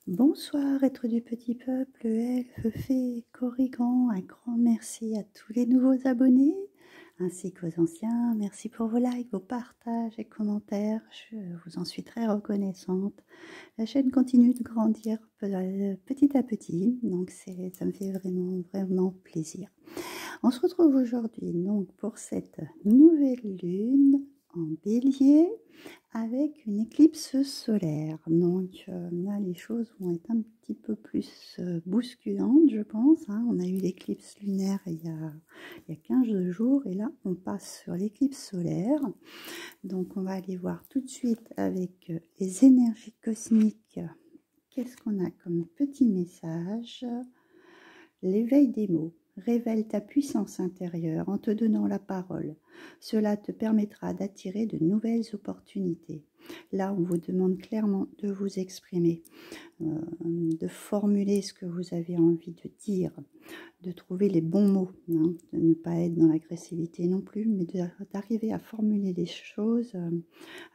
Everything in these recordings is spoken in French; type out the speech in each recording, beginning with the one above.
Bonsoir, êtres du petit peuple, elfes, fées, corrigans, un grand merci à tous les nouveaux abonnés, ainsi qu'aux anciens. Merci pour vos likes, vos partages et commentaires, je vous en suis très reconnaissante. La chaîne continue de grandir petit à petit, donc ça me fait vraiment plaisir. On se retrouve aujourd'hui donc pour cette nouvelle lune en bélier avec une éclipse solaire. Donc là, les choses vont être un petit peu plus bousculantes, je pense. Hein. On a eu l'éclipse lunaire il y a 15 jours et là, on passe sur l'éclipse solaire. Donc, on va aller voir tout de suite avec les énergies cosmiques. Qu'est-ce qu'on a comme petit message? L'éveil des mots. Révèle ta puissance intérieure en te donnant la parole. Cela te permettra d'attirer de nouvelles opportunités. Là, on vous demande clairement de vous exprimer, de formuler ce que vous avez envie de dire, de trouver les bons mots, hein, de ne pas être dans l'agressivité non plus, mais d'arriver à formuler les choses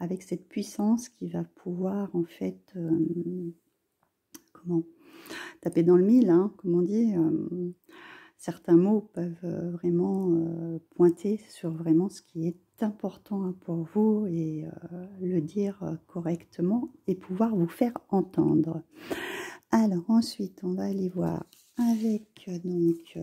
avec cette puissance qui va pouvoir en fait, taper dans le mille, hein, comme on dit. Certains mots peuvent vraiment pointer sur vraiment ce qui est important pour vous et le dire correctement et pouvoir vous faire entendre. Alors ensuite, on va aller voir avec donc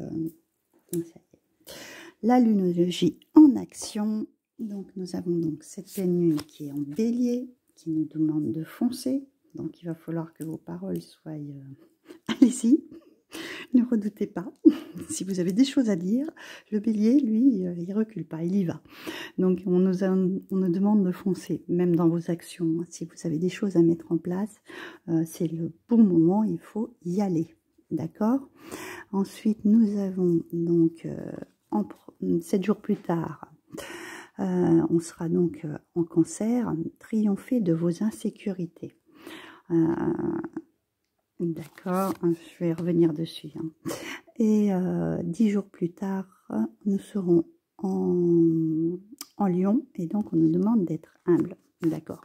la lunologie en action. Donc nous avons donc cette pleine lune qui est en bélier, qui nous demande de foncer. Donc il va falloir que vos paroles soient allez-y. Ne redoutez pas, si vous avez des choses à dire, le bélier, lui, il recule pas, il y va. Donc on nous demande de foncer, même dans vos actions. Si vous avez des choses à mettre en place, c'est le bon moment, il faut y aller. D'accord? Ensuite, nous avons donc 7 jours plus tard, on sera donc en cancer, triompher de vos insécurités. D'accord, je vais revenir dessus. Hein. Et 10 jours plus tard, nous serons en Lion et donc on nous demande d'être humble. D'accord.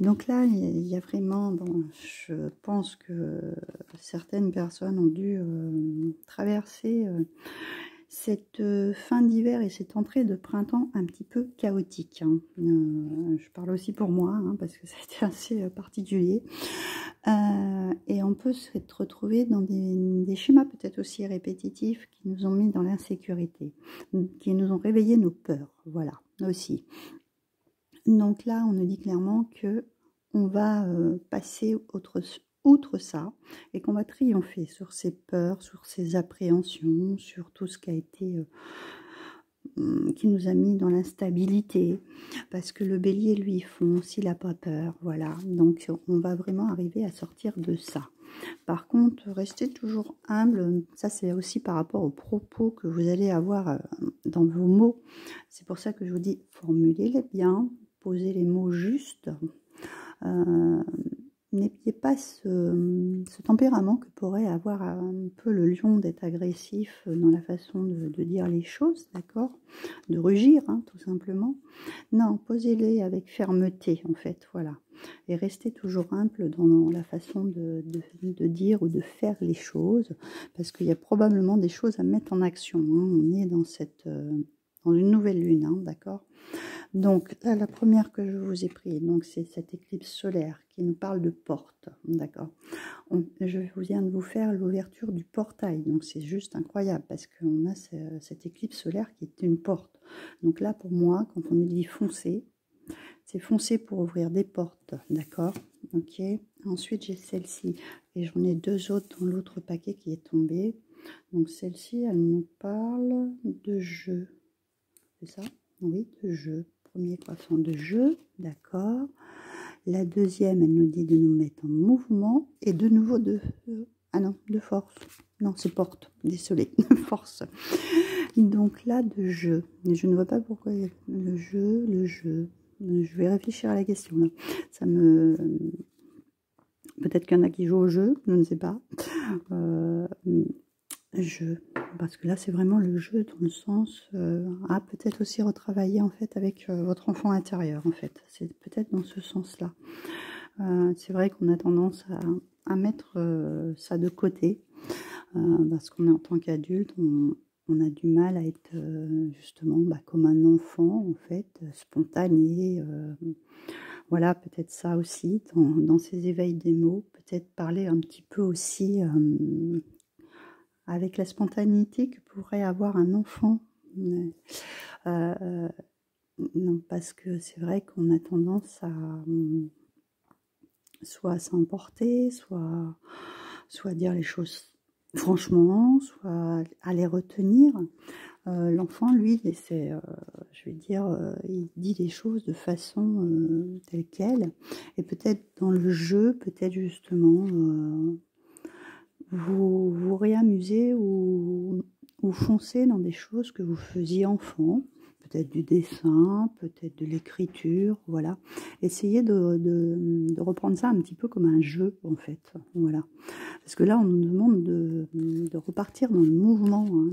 Donc là, il y a vraiment, bon, je pense que certaines personnes ont dû traverser cette fin d'hiver et cette entrée de printemps un petit peu chaotique. Hein. Je parle aussi pour moi, hein, parce que ça a été assez particulier. Et on peut se retrouver dans des schémas peut-être aussi répétitifs qui nous ont mis dans l'insécurité, qui nous ont réveillé nos peurs, voilà, aussi. Donc là, on nous dit clairement que on va passer outre ça et qu'on va triompher sur ces peurs, sur ces appréhensions, sur tout ce qui a été qui nous a mis dans l'instabilité, parce que le bélier, lui, fonce, il n'a pas peur, voilà. Donc, on va vraiment arriver à sortir de ça. Par contre, restez toujours humble, ça c'est aussi par rapport aux propos que vous allez avoir dans vos mots. C'est pour ça que je vous dis, formulez-les bien, posez les mots justes. N'ayez pas ce tempérament que pourrait avoir un peu le lion d'être agressif dans la façon de dire les choses, d'accord? De rugir, hein, tout simplement. Non, posez-les avec fermeté, en fait, voilà. Et restez toujours humble dans la façon de dire ou de faire les choses, parce qu'il y a probablement des choses à mettre en action. Hein. On est dans une nouvelle lune, hein, d'accord? Donc là, la première que je vous ai prise, donc c'est cette éclipse solaire qui nous parle de porte, d'accord. Je viens de vous faire l'ouverture du portail, donc c'est juste incroyable parce qu'on a cette éclipse solaire qui est une porte. Donc là, pour moi, quand on nous dit foncer, c'est foncer pour ouvrir des portes, d'accord. Ok. Ensuite, j'ai celle-ci et j'en ai deux autres dans l'autre paquet qui est tombé. Donc celle-ci, elle nous parle de jeu, c'est ça? Oui, de jeu. Premier croissant de jeu, d'accord. La deuxième, elle nous dit de nous mettre en mouvement et de nouveau de force. Non, c'est porte, désolé, force. Donc là, de jeu. Je ne vois pas pourquoi le jeu. Je vais réfléchir à la question. Là. Ça me... Peut-être qu'il y en a qui jouent au jeu, je ne sais pas. Jeu, parce que là c'est vraiment le jeu dans le sens à peut-être aussi retravailler en fait avec votre enfant intérieur en fait, c'est peut-être dans ce sens là. C'est vrai qu'on a tendance à mettre ça de côté. Parce qu'on est en tant qu'adulte, on a du mal à être justement comme un enfant, en fait, spontané. Voilà, peut-être ça aussi, dans ces éveils des mots, peut-être parler un petit peu aussi avec la spontanéité que pourrait avoir un enfant. Non, parce que c'est vrai qu'on a tendance à soit s'emporter, soit dire les choses franchement, soit à les retenir. L'enfant, lui, je vais dire, il dit les choses de façon telle quelle. Et peut-être dans le jeu, peut-être justement, vous réamuser ou foncer dans des choses que vous faisiez enfant. Peut-être du dessin, peut-être de l'écriture, voilà. Essayez de reprendre ça un petit peu comme un jeu, en fait, voilà. Parce que là, on nous demande de repartir dans le mouvement, hein,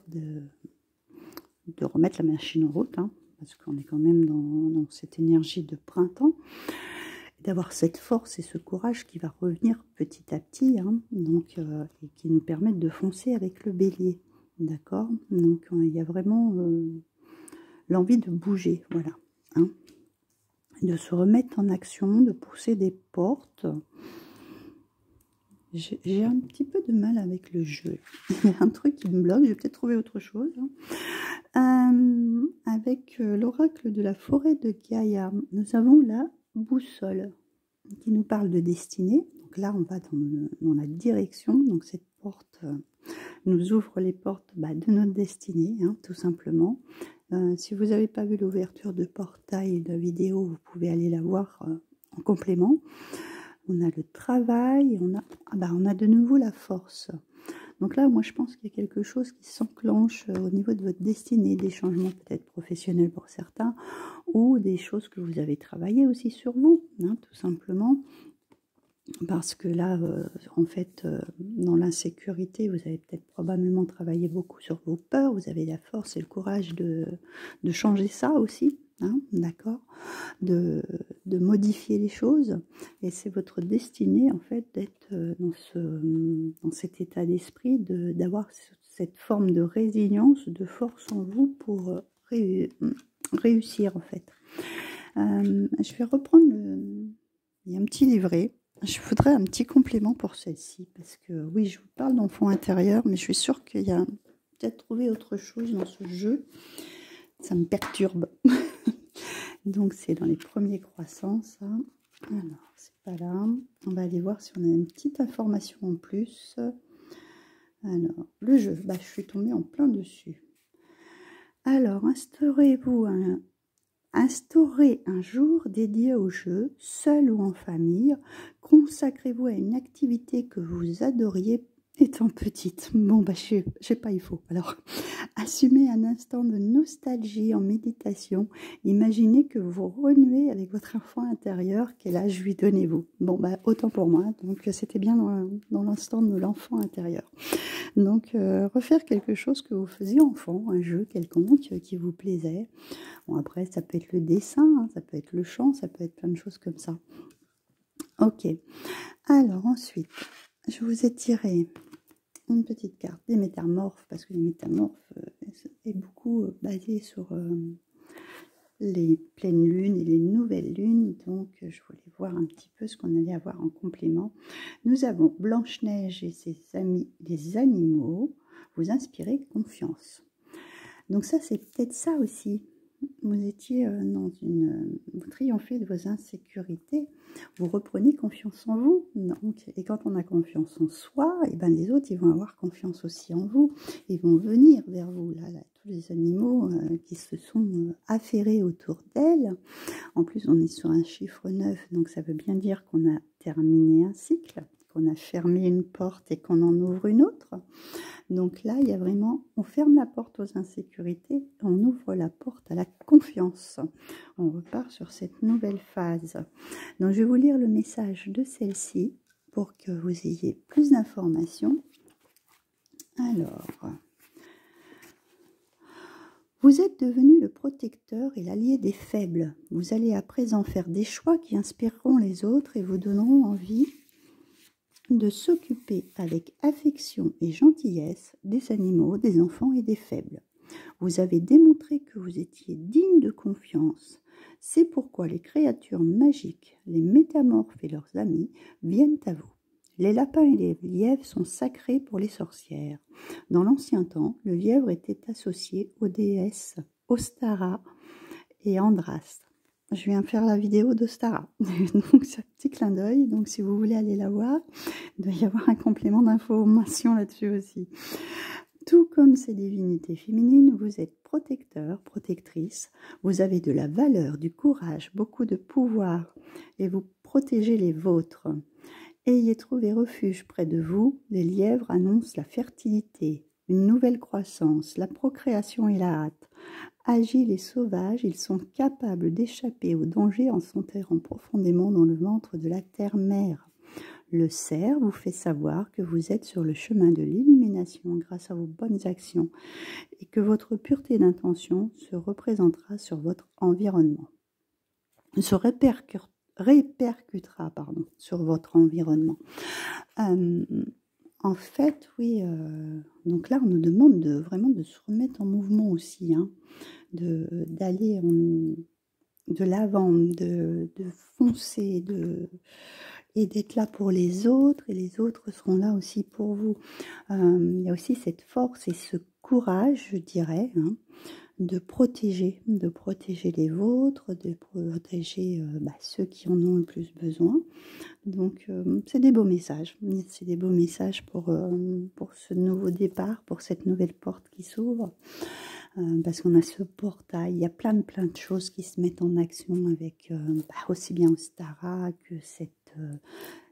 de remettre la machine en route, hein, parce qu'on est quand même dans cette énergie de printemps, et d'avoir cette force et ce courage qui va revenir petit à petit, hein, donc, et qui nous permettent de foncer avec le bélier, d'accord. Donc, il y a vraiment l'envie de bouger, voilà, hein, de se remettre en action, de pousser des portes. J'ai un petit peu de mal avec le jeu. Il y a un truc qui me bloque, je vais peut-être trouver autre chose. Avec l'oracle de la forêt de Gaïa, nous avons la boussole qui nous parle de destinée. Donc là, on va dans la direction. Donc cette porte nous ouvre les portes de notre destinée, hein, tout simplement. Si vous n'avez pas vu l'ouverture de portail de vidéo, vous pouvez aller la voir en complément. On a le travail, on a de nouveau la force. Donc là, moi, je pense qu'il y a quelque chose qui s'enclenche au niveau de votre destinée, des changements peut-être professionnels pour certains, ou des choses que vous avez travaillé aussi sur vous, hein, tout simplement. Parce que là, en fait, dans l'insécurité, vous avez peut-être probablement travaillé beaucoup sur vos peurs, vous avez la force et le courage de changer ça aussi. Hein, d'accord, de modifier les choses, et c'est votre destinée en fait d'être dans cet état d'esprit, d'avoir cette forme de résilience, de force en vous pour réussir en fait. Je vais reprendre il y a un petit livret. Je voudrais un petit complément pour celle-ci, parce que oui, je vous parle d'enfant intérieur, mais je suis sûre qu'il y a peut-être trouvé autre chose dans ce jeu. Ça me perturbe. Donc, c'est dans les premiers croissants, ça. Alors, c'est pas là. On va aller voir si on a une petite information en plus. Alors, le jeu. Je suis tombée en plein dessus. Alors, instaurez un jour dédié au jeu, seul ou en famille. Consacrez-vous à une activité que vous adoriez étant petite. Bon, je sais pas, il faut. Alors, assumez un instant de nostalgie en méditation. Imaginez que vous renouez avec votre enfant intérieur. Quel âge lui donnez-vous? Bon, autant pour moi. Donc, c'était bien dans l'instant de l'enfant intérieur. Donc, refaire quelque chose que vous faisiez enfant, un jeu quelconque qui vous plaisait. Bon, après, ça peut être le dessin, hein, ça peut être le chant, ça peut être plein de choses comme ça. Ok. Alors, ensuite, je vous ai tiré une petite carte des métamorphes, parce que les métamorphes est beaucoup basé sur les pleines lunes et les nouvelles lunes. Donc, je voulais voir un petit peu ce qu'on allait avoir en complément. Nous avons Blanche-Neige et ses amis, les animaux. Vous inspirez confiance. Donc ça, c'est peut-être ça aussi. Vous étiez vous triomphez de vos insécurités, vous reprenez confiance en vous. Donc, et quand on a confiance en soi, et les autres, ils vont avoir confiance aussi en vous. Ils vont venir vers vous. Là, tous les animaux qui se sont affairés autour d'elle. En plus, on est sur un chiffre 9, donc ça veut bien dire qu'on a terminé un cycle, qu'on a fermé une porte et qu'on en ouvre une autre. Donc là, il y a vraiment, on ferme la porte aux insécurités, on ouvre la porte à la confiance. On repart sur cette nouvelle phase. Donc je vais vous lire le message de celle-ci pour que vous ayez plus d'informations. Alors, vous êtes devenu le protecteur et l'allié des faibles. Vous allez à présent faire des choix qui inspireront les autres et vous donneront envie de s'occuper avec affection et gentillesse des animaux, des enfants et des faibles. Vous avez démontré que vous étiez digne de confiance. C'est pourquoi les créatures magiques, les métamorphes et leurs amis viennent à vous. Les lapins et les lièvres sont sacrés pour les sorcières. Dans l'ancien temps, le lièvre était associé aux déesses Ostara et Andraste. Je viens faire la vidéo d'Ostara, donc c'est un petit clin d'œil, donc si vous voulez aller la voir, il doit y avoir un complément d'information là-dessus aussi. Tout comme ces divinités féminines, vous êtes protecteur, protectrice, vous avez de la valeur, du courage, beaucoup de pouvoir et vous protégez les vôtres. Ayez trouvé refuge près de vous, les lièvres annoncent la fertilité, une nouvelle croissance, la procréation et la hâte. Agiles et sauvages, ils sont capables d'échapper au danger en s'enterrant profondément dans le ventre de la terre-mère. Le cerf vous fait savoir que vous êtes sur le chemin de l'illumination grâce à vos bonnes actions et que votre pureté d'intention se représentera sur votre environnement, se répercutera sur votre environnement. En fait, oui, donc là, on nous demande vraiment de se remettre en mouvement aussi, hein, d'aller de l'avant, de foncer, et d'être là pour les autres, et les autres seront là aussi pour vous. Il y a aussi cette force et ce courage, je dirais, hein, de protéger les vôtres, de protéger ceux qui en ont le plus besoin. Donc, c'est des beaux messages. C'est des beaux messages pour ce nouveau départ, pour cette nouvelle porte qui s'ouvre. Parce qu'on a ce portail, il y a plein de choses qui se mettent en action avec aussi bien Ostara que cette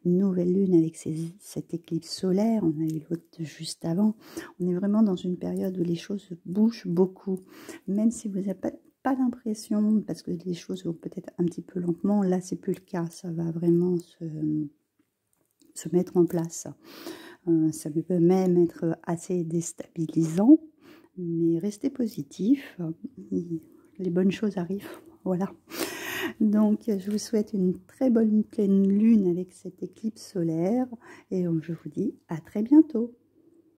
nouvelle lune avec cette éclipse solaire. On a eu l'autre juste avant. On est vraiment dans une période où les choses bougent beaucoup, même si vous n'avez pas l'impression, parce que les choses vont peut-être un petit peu lentement. Là, c'est plus le cas, ça va vraiment se mettre en place. Ça peut même être assez déstabilisant, mais restez positif, les bonnes choses arrivent, voilà. Donc je vous souhaite une très bonne pleine lune avec cette éclipse solaire et je vous dis à très bientôt.